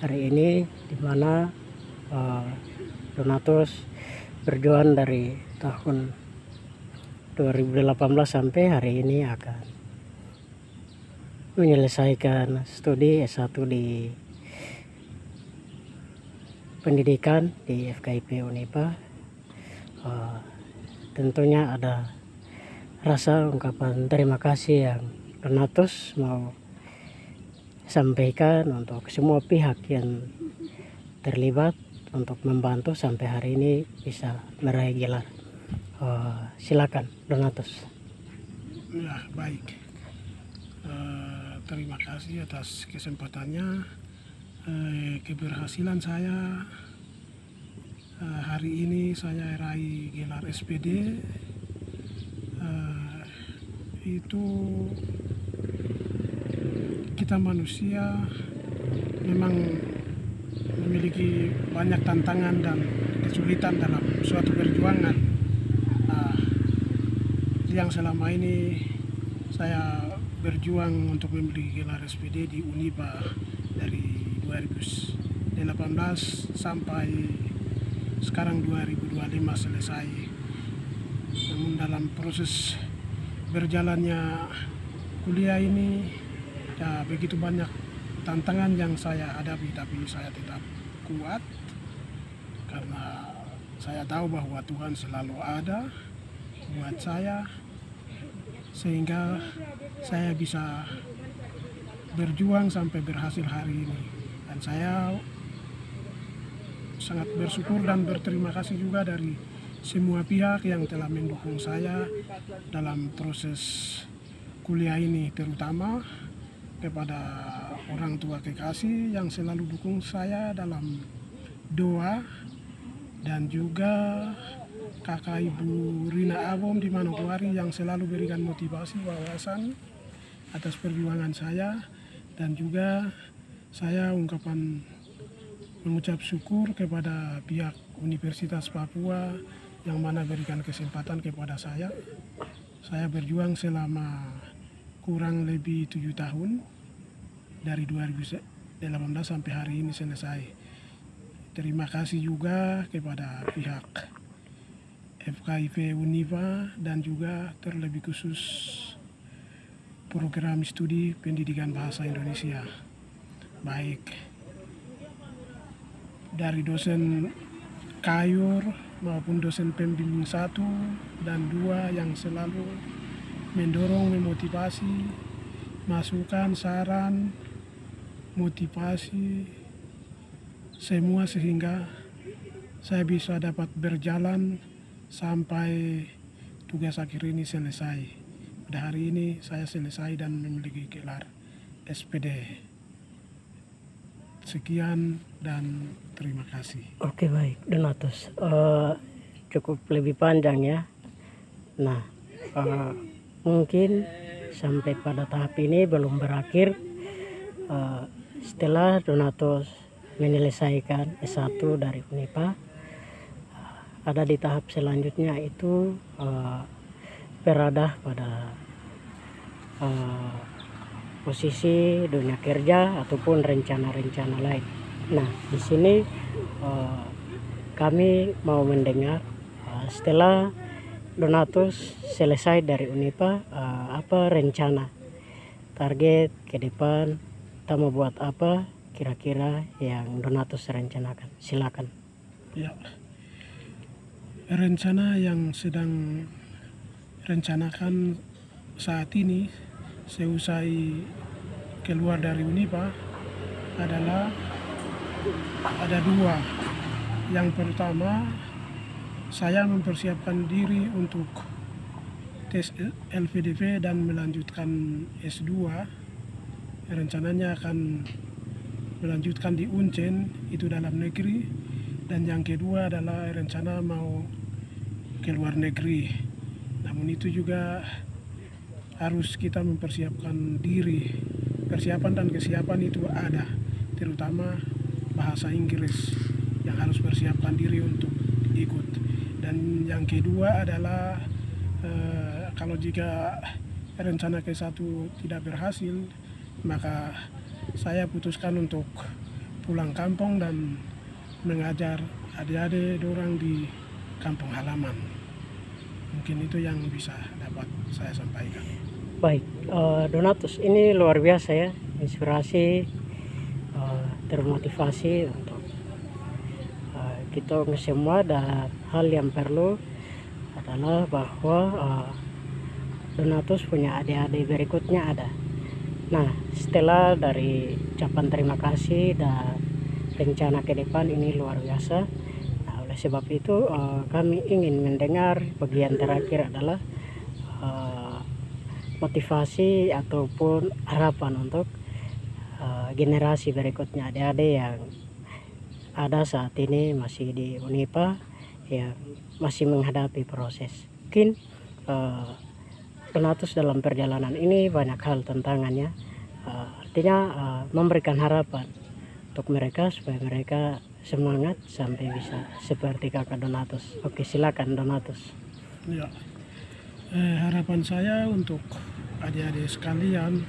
hari ini, di mana Donatus berjuang dari tahun 2018 sampai hari ini akan menyelesaikan studi S1 di pendidikan di FKIP Unipa. Tentunya ada rasa ungkapan terima kasih yang Donatus mau sampaikan untuk semua pihak yang terlibat untuk membantu sampai hari ini bisa meraih gelar. Silakan Donatus. Ya, baik. Terima kasih atas kesempatannya. Keberhasilan saya hari ini saya raih gelar SPD. Itu kita manusia memang memiliki banyak tantangan dan kesulitan dalam suatu perjuangan. Yang selama ini saya berjuang untuk memiliki gelar SPD di Unipa dari 2018 sampai sekarang 2025 selesai. Namun dalam proses berjalannya kuliah ini ya begitu banyak tantangan yang saya hadapi, tapi saya tetap kuat karena saya tahu bahwa Tuhan selalu ada buat saya, sehingga saya bisa berjuang sampai berhasil hari ini. Dan saya sangat bersyukur dan berterima kasih juga dari semua pihak yang telah mendukung saya dalam proses kuliah ini, terutama kepada orang tua kekasih yang selalu dukung saya dalam doa, dan juga kakak ibu Rina Abom di Manokwari yang selalu berikan motivasi wawasan atas perjuangan saya. Dan juga saya mengucap syukur kepada pihak Universitas Papua yang mana berikan kesempatan kepada saya. Saya berjuang selama kurang lebih 7 tahun dari 2018 sampai hari ini selesai. Terima kasih juga kepada pihak FKIP Unipa dan juga terlebih khusus program studi pendidikan bahasa Indonesia, baik dari dosen Kayur maupun dosen pembimbing 1 dan 2 yang selalu mendorong, memotivasi, masukan, saran, motivasi, semua sehingga saya bisa dapat berjalan sampai tugas akhir ini selesai. Pada hari ini saya selesai dan memiliki gelar SPD. Sekian dan terima kasih. Oke, baik Donatus, cukup lebih panjang ya. Nah, mungkin sampai pada tahap ini belum berakhir. Setelah Donatus menyelesaikan S1 dari Unipa, ada di tahap selanjutnya itu berada pada posisi dunia kerja ataupun rencana-rencana lain. Nah, di sini kami mau mendengar setelah Donatus selesai dari Unipa, apa rencana, target ke depan, kita mau buat apa kira-kira yang Donatus rencanakan. Silakan. Ya, rencana yang sedang rencanakan saat ini seusai keluar dari Unipa adalah ada 2. Yang pertama, saya mempersiapkan diri untuk tes LPDP dan melanjutkan S2. Rencananya akan melanjutkan di Uncen, itu dalam negeri. Dan yang kedua adalah rencana mau ke luar negeri. Namun itu juga harus kita mempersiapkan diri. Persiapan dan kesiapan itu ada, terutama bahasa Inggris yang harus persiapkan diri untuk ikut. Dan yang kedua adalah kalau jika rencana ke-1 tidak berhasil, maka saya putuskan untuk pulang kampung dan mengajar adik-adik orang di kampung halaman. Mungkin itu yang bisa dapat saya sampaikan. Baik, Donatus, ini luar biasa ya, inspirasi, termotivasi untuk kita semua. Dan hal yang perlu adalah bahwa Donatus punya adik-adik berikutnya ada. Nah, setelah dari ucapan terima kasih dan rencana ke depan ini luar biasa. Nah, oleh sebab itu kami ingin mendengar bagian terakhir adalah motivasi ataupun harapan untuk generasi berikutnya, adik-adik yang ada saat ini masih di Unipa yang masih menghadapi proses. Mungkin Donatus dalam perjalanan ini banyak hal tantangannya, artinya memberikan harapan untuk mereka supaya mereka semangat sampai bisa seperti kakak Donatus. Oke, silakan Donatus. Ya, harapan saya untuk adik-adik sekalian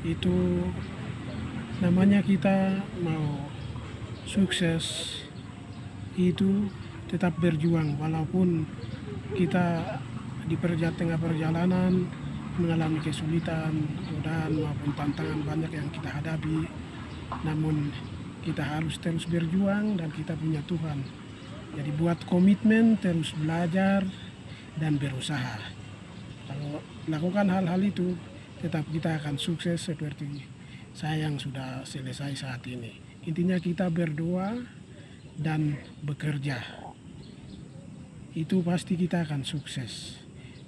itu, namanya kita mau sukses itu tetap berjuang, walaupun kita di tengah perjalanan mengalami kesulitan, godaan maupun tantangan banyak yang kita hadapi, namun kita harus terus berjuang dan kita punya Tuhan. Jadi buat komitmen, terus belajar dan berusaha. Kalau lakukan hal-hal itu, tetap kita akan sukses seperti saya yang sudah selesai saat ini. Intinya kita berdoa dan bekerja. Itu pasti kita akan sukses.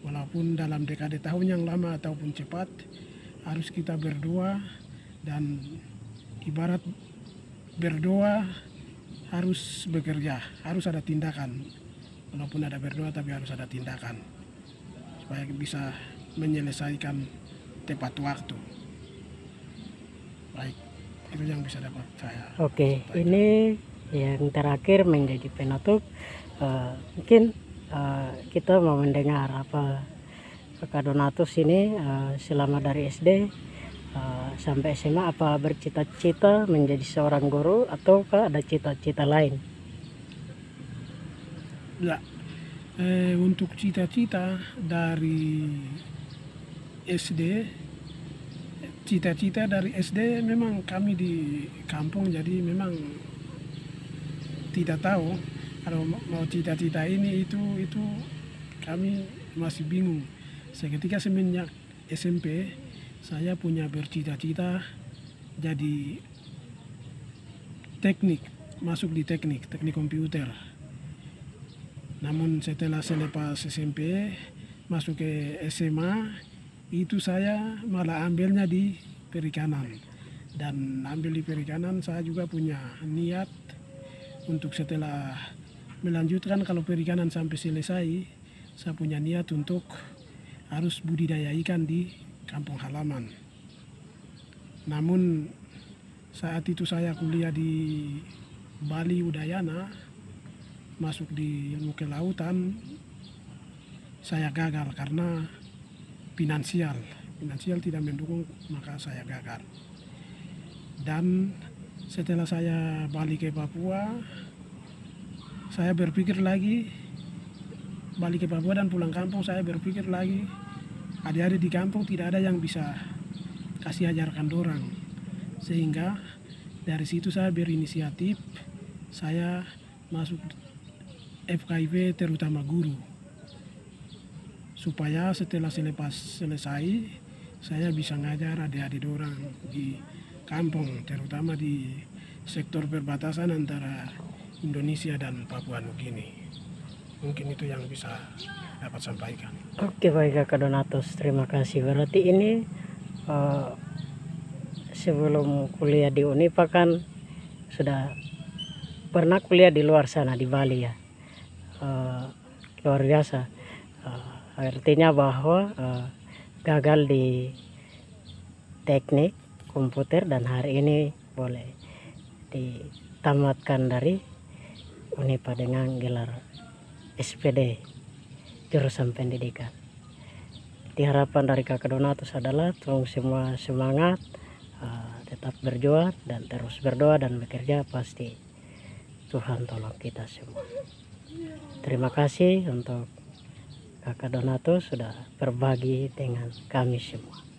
Walaupun dalam dekade tahun yang lama ataupun cepat, harus kita berdoa, dan ibarat berdoa harus bekerja, harus ada tindakan. Walaupun ada berdoa tapi harus ada tindakan supaya bisa menyelesaikan tepat waktu. Baik, itu yang bisa dapat saya. Oke, ini yang terakhir menjadi penutup. Mungkin kita mau mendengar apa kakak Donatus ini selama dari SD sampai SMA, apa bercita-cita menjadi seorang guru ataukah ada cita-cita lain? Ya, untuk cita-cita dari SD, cita-cita dari SD memang kami di kampung, jadi memang tidak tahu kalau mau cita-cita ini itu kami masih bingung. Seketika semenjak SMP saya punya bercita-cita jadi masuk di teknik komputer. Namun setelah selepas SMP masuk ke SMA, itu saya malah ambilnya di perikanan. Dan ambil di perikanan saya juga punya niat untuk setelah melanjutkan, kalau perikanan sampai selesai, saya punya niat untuk harus budidaya ikan di kampung halaman. Namun saat itu saya kuliah di Bali Udayana, masuk di ilmu kelautan, saya gagal karena finansial tidak mendukung, maka saya gagal. Dan setelah saya balik ke Papua, saya berpikir lagi, balik ke Papua dan pulang kampung, saya berpikir lagi, adik-adik di kampung tidak ada yang bisa kasih ajarkan dorang. Sehingga dari situ saya berinisiatif, saya masuk FKIP terutama guru. Supaya setelah selesai, saya bisa ngajar adik-adik dorang di kampung, terutama di sektor perbatasan antara Indonesia dan Papua Nugini. Mungkin itu yang bisa dapat sampaikan. Oke, baik kakak Donatus, terima kasih. Berarti ini sebelum kuliah di Unipa kan sudah pernah kuliah di luar sana di Bali ya. Luar biasa. Artinya bahwa gagal di teknik komputer dan hari ini boleh ditamatkan dari Unipa dengan gelar SPD jurusan pendidikan. Harapan dari kakak Donatus adalah tolong semua semangat, tetap berjuang dan terus berdoa dan bekerja, pasti Tuhan tolong kita semua. Terima kasih untuk Kakak Donatus sudah berbagi dengan kami semua.